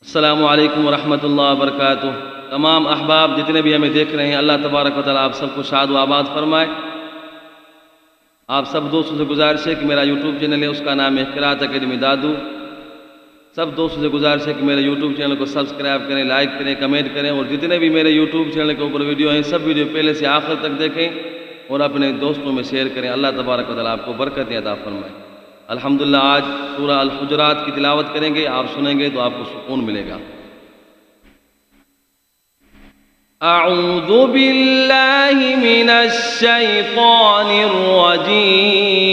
अस्सलामु अलैकुम वरहमतुल्लाहि वबरकातुह। तमाम अहबाब जितने भी हमें देख रहे हैं, अल्लाह तबारक व तआला आप सबको शाद व आबाद फरमाए। आप सब दोस्तों से गुजारिश है कि मेरा यूट्यूब चैनल है, उसका नाम है क़िराअत अकेडमी दादू। सब दोस्तों से गुजारिश है कि मेरे यूट्यूब चैनल को सब्सक्राइब करें, लाइक करें, कमेंट करें, और जितने भी मेरे यूट्यूब चैनल के ऊपर वीडियो हैं, सब वीडियो पहले से आखिर तक देखें और अपने दोस्तों में शेयर करें। अल्लाह तबारक व तआला आपको बरकत अता फरमाए। अल्हम्दुलिल्लाह, आज सूरह अल हुजुरात की तिलावत करेंगे। आप सुनेंगे तो आपको सुकून मिलेगा। अऊज़ु बिल्लाहि मिनश शैतानिर रजीम।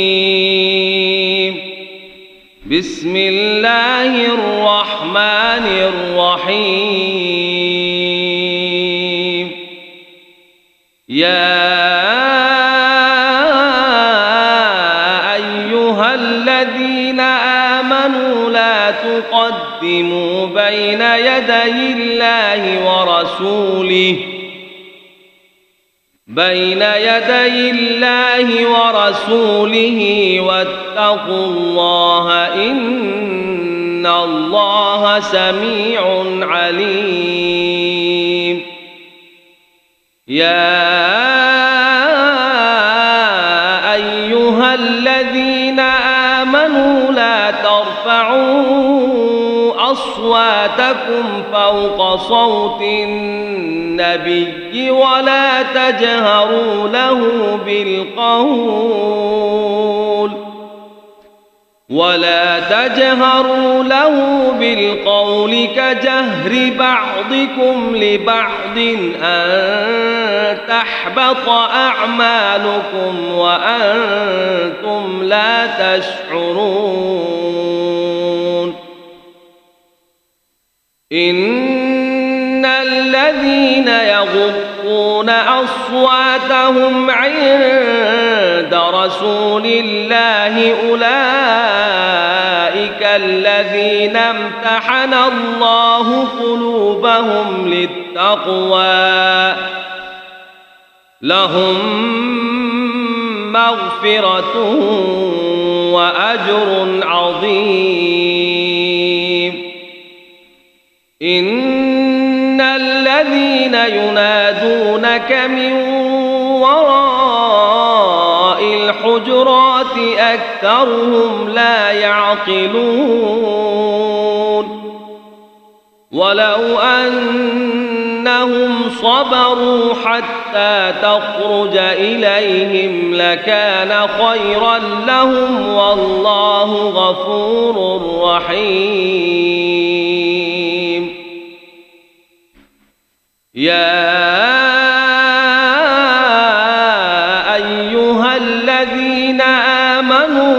बिस्मिल्लाहिर रहमानिर रहीम। या अय्युहल्लज़ीना आमनू ला तुक़द्दिमू बैन यदयिल्लाहि व रसूलिही वत्तक़ुल्लाह इन्नल्लाह समीउन अलीम। या अय्युहल्लज़ीना आमनू ला तर्फ़अू अस्वातकुम फ़ौक़ सौतिन नबी वला तजहरू लहू बिलक़ौल कजहर बअदिकुम लिबअदिन अन तहबत अअमालुकुम व अंतुम ला तशऊरून। इन्नल्लज़ीन यग़ुद्दून अस्वातहुम इन्द रसूलिल्लाहि उलाइकल्लज़ीना इम्तहनल्लाहु क़ुलूबहुम लित्तक़वा लहुम मग़फ़िरतुन व अज्रुन अज़ीम। इन्नल्लज़ीन युनादूनक मिन वराइल हुजुरात अक्सरुहुम ला यअक़िलून। वलौ अन्नहुम सबरू हत्ता तख़रुज इलैहिम लकान खैरन लहुम वल्लाहु गफूरुर रहीम। या अय्युहल्लज़ीना आमनू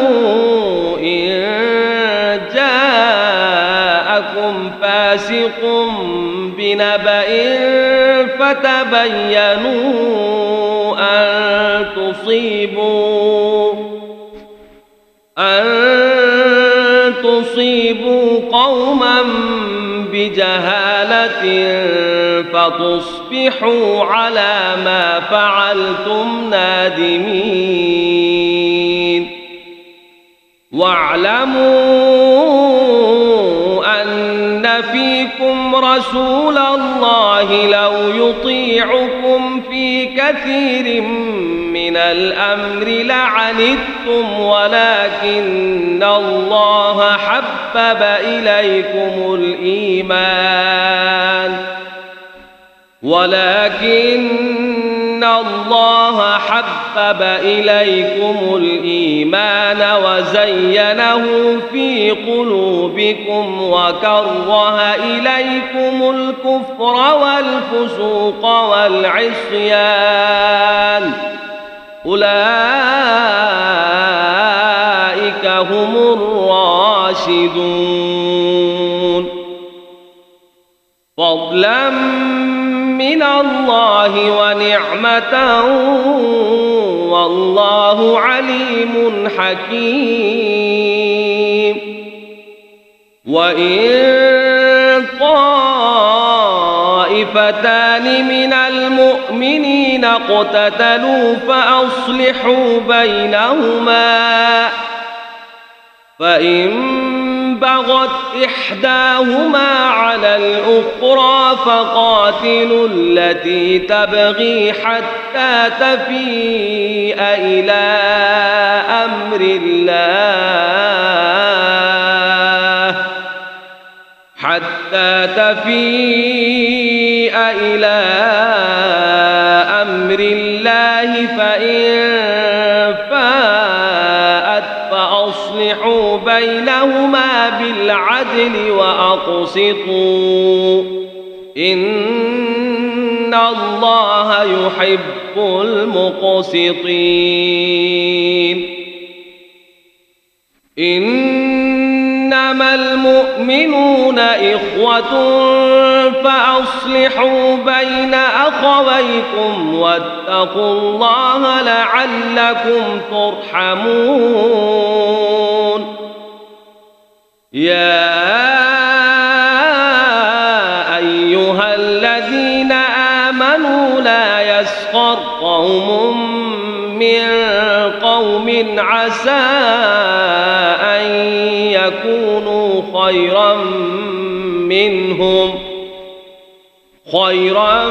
इन जाअकुम फ़ासिक़ुम बिनबइन फ़तबय्यनू अन तुसीबू क़ौमन बिजहालतिन फ़तुस्बिहू अला मा फ़अलतुम नादिमीन। वअलमू अन्न फ़ीकुम रसूलल्लाहि लौ युतीअकुम फ़ी कसीरिम मिनल अम्रि लअनित्तुम वलाकिन्नल्लाह हब्बब इलैकुमुल ईमान वज़य्यनहु फ़ी क़ुलूबिकुम वकर्रह इलैकुमुल कुफ़्र वल फ़ुसूक़ वल इस्यान उलाइक हुमुर राशिदून। फ़ज़लन मिनल्लाहि व निअमतन वल्लाहु अलीमुन हकीम। व इन ताइफ़तान मिनल मुअमिनीन इक़्ततलू फ़अस्लिहू बैनहुमा फ़इन بغت إحداهما على الأخرى فقاتلوا التي تبغي حتى تفيء إلى أمر الله فإن فاءت فأصلحوا بينهما بالعدل وأقسطوا إن الله يحب المقسطين. إنما المؤمنون إخوة فأصلحوا بين أخويكم واتقوا الله لعلكم ترحمون. يا أيها الذين آمنوا لا يسخر قوم من قوم عسى أن يكونوا خيرا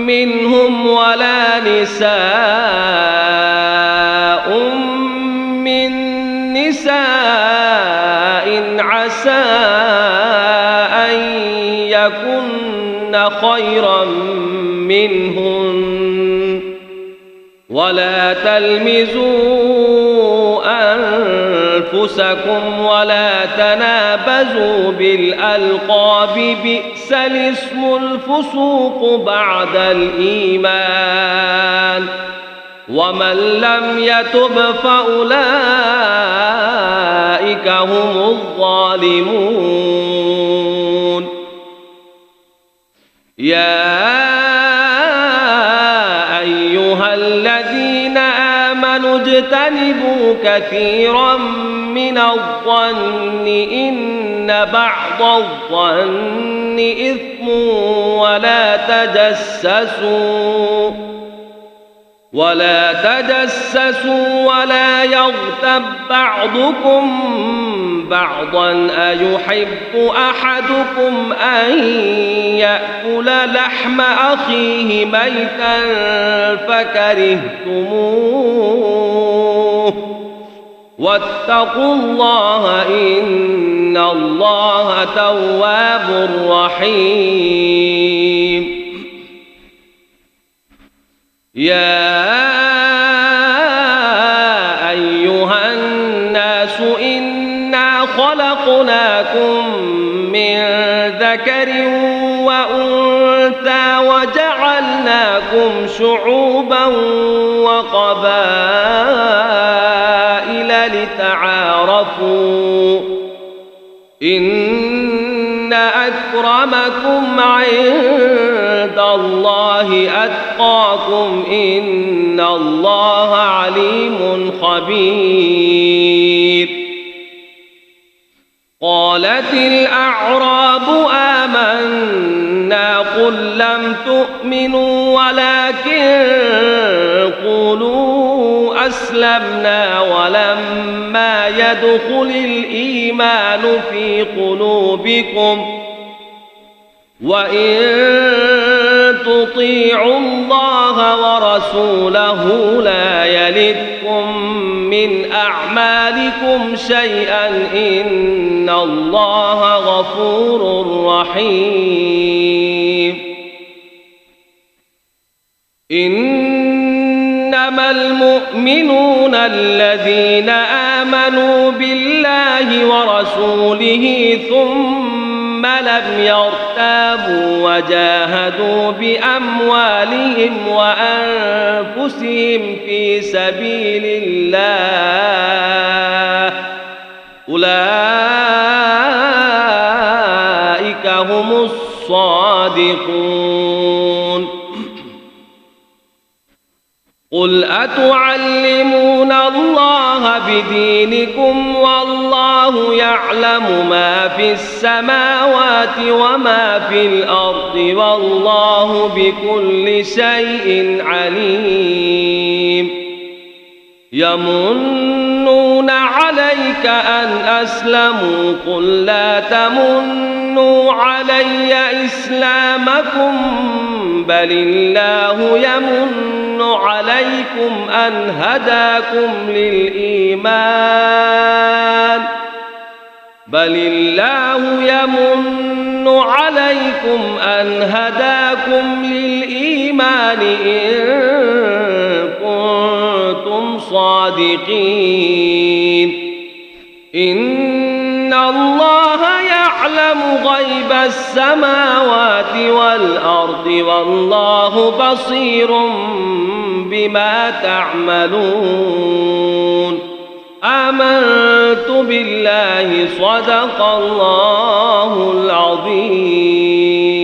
منهم ولا نساء من نساء عسى أن يكن خيرا منهن ولا تلمزوا أنفسكم ولا تنابزوا بالألقاب بئس الاسم الفسوق بعد الإيمان ومن لم يتب فأولئك هم الظالمون. يا أيها الذين آمنوا اجتنبوا كثيرا من الظن إن بعض الظن إثم ولا تجسسوا ولا يغتب بعضكم بعضا أيحب أحدكم أن يأكل لحم أخيه ميتا فكرهتموه واتقوا الله إن الله تواب رحيم. يا أيها الناس إنا خلقناكم من ذكر وأنثى وجعلناكم شعوبا وقبائل لتعارفوا إن أكرمكم عند الله أتقاكم إن الله عليم خبير. قالت الأعراب آمنا قل لم تؤمنوا ولكن قولوا أسلمنا ولما يدخل الإيمان في قلوبكم وإن تطيعوا الله ورسوله لا يلدكم من أعمالكم شيئا إن الله غفور رحيم. إنما المؤمنون الذين آمنوا بالله ورسوله ثم لم يرتابوا وجاهدوا بأموالهم وأنفسهم في سبيل الله أولئك هم الصادقون. قل أتعلمون الله بدينكم والله يعلم ما في السماوات وما في الأرض والله بكل شيء عليم. يمنون عليك أن أسلموا قل لا تمنوا علي إسلامكم بل الله يمن عليكم أن هداكم للإيمان إن كنتم صادقين إن الله يعلم غيب السماوات والأرض والله بصير بما تعملون آمنت بالله صدق الله العظيم